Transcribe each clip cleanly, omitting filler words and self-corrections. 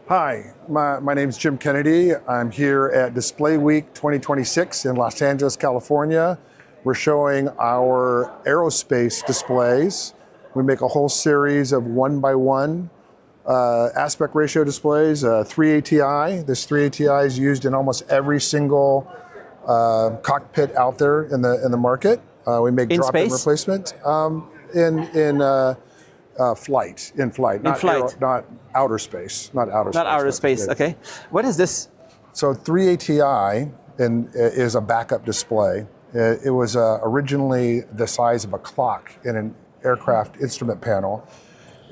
Hi, my name is Jim Kennedy. I'm here at Display Week 2026 in Los Angeles, California. We're showing our aerospace displays. We make a whole series of 1x1 aspect ratio displays, 3 ATI. This 3 ATI is used in almost every single cockpit out there in the market. We make In drop-in space? replacement in flight, not outer space, not outer space. Not outer space, okay. What is this? So 3 ATI is a backup display. It was originally the size of a clock in an aircraft instrument panel,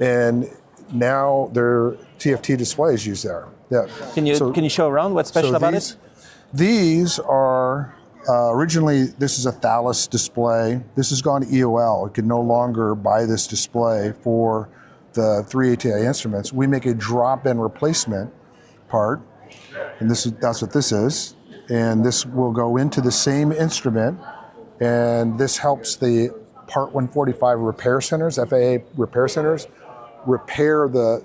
and now there are TFT displays used there. Yeah. Can you show around what's special about it? These are originally, this is a Thales display. This has gone EOL. You can no longer buy this display for the 3 ATI instruments. We make a drop-in replacement part, and that's what this is. And this will go into the same instrument, and this helps the Part 145 repair centers, FAA repair centers, repair the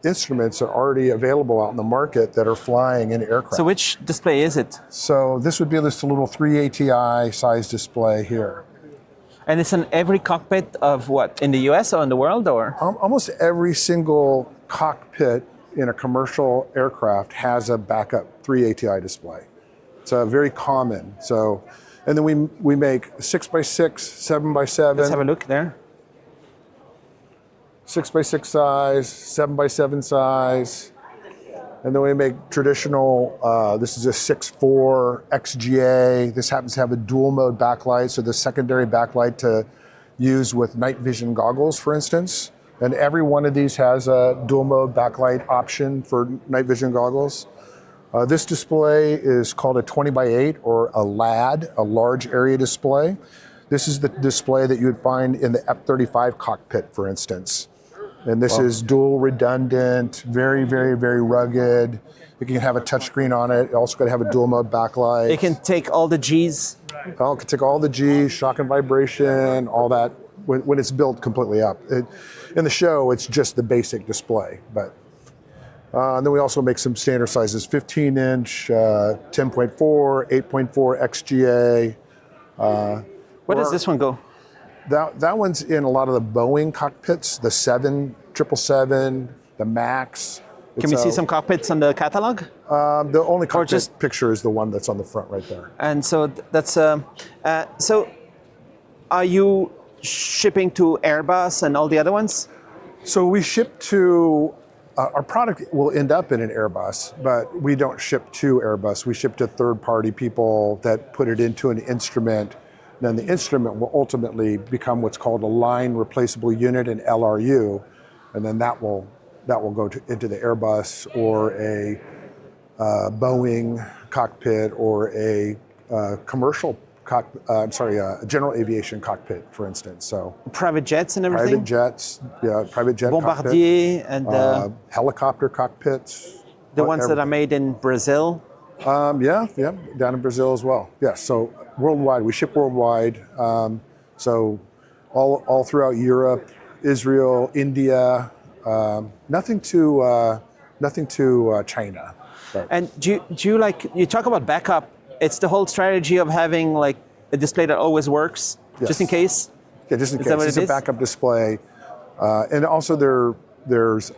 instruments that are already available out in the market that are flying in aircraft. So which display is it? So this would be this little 3 ATI size display here. And it's in every cockpit of what? In the US or in the world or? Almost every single cockpit in a commercial aircraft has a backup 3 ATI display. It's very common. So, and then we make 6x6, 7x7. Let's have a look there. 6x6 size, 7x7 size, and then we make traditional, this is a 6.4 XGA. This happens to have a dual mode backlight, so the secondary backlight to use with night vision goggles, for instance. And every one of these has a dual mode backlight option for night vision goggles. This display is called a 20x8 or a LAD, a large area display. This is the display that you would find in the F-35 cockpit, for instance. And this is dual redundant, very, very, very rugged. It can have a touchscreen on it. It also can have a dual mode backlight. It can take all the G's. Oh, it can take all the G's, shock and vibration, all that when it's built completely up. In the show, it's just the basic display. But and then we also make some standard sizes, 15-inch, 10.4, 8.4 XGA. Where does this one go? That one's in a lot of the Boeing cockpits, the 777, the MAX. Can we see some cockpits on the catalog? The only cockpit picture is the one that's on the front right there. And so that's, so are you shipping to Airbus and all the other ones? So we ship to, our product will end up in an Airbus, but we don't ship to Airbus. We ship to third-party people that put it into an instrument. Then the instrument will ultimately become what's called a Line Replaceable Unit, an LRU, and then that will go into the Airbus or a Boeing cockpit or a commercial a general aviation cockpit, for instance. So private jets and everything. Private jets, yeah, private jet Bombardier cockpit, and helicopter cockpits. The ones that are made in Brazil. Yeah, down in Brazil as well. Yeah, so worldwide, we ship worldwide. So all throughout Europe, Israel, India, nothing to China. But. And do you like, you talk about backup, it's the whole strategy of having like a display that always works, yes. Just in case? Yeah, just in case. It's a backup display. And also there's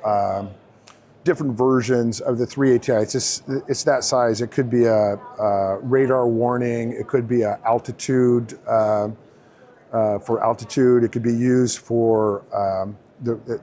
different versions of the 3 ATI. It's that size. It could be a radar warning. It could be an altitude, for altitude. It could be used for,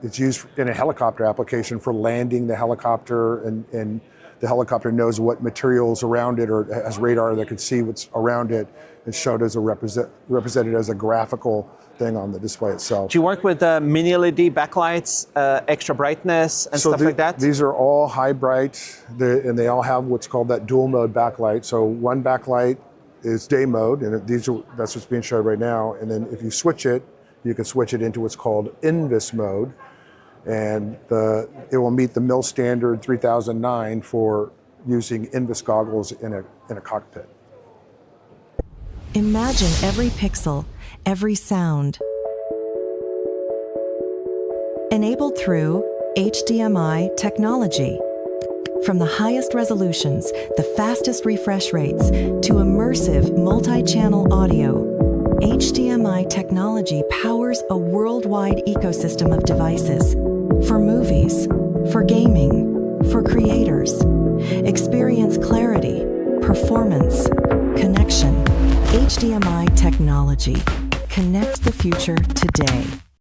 it's used in a helicopter application for landing the helicopter, and the helicopter knows what materials around it or has radar that can see what's around it and showed as represented as a graphical thing on the display itself. Do you work with mini LED backlights, extra brightness and stuff like that? These are all high bright, and they all have what's called that dual mode backlight. So one backlight is day mode, and that's what's being showed right now. And then if you switch it, you can switch it into what's called INVIS mode, and it will meet the MIL standard 3009 for using INVIS goggles in a cockpit. Imagine every pixel, every sound. Enabled through HDMI technology. From the highest resolutions, the fastest refresh rates, to immersive multi-channel audio, HDMI technology powers a worldwide ecosystem of devices for movies, for gaming, for creators. Experience clarity, performance, connection. HDMI technology. Connect the future today.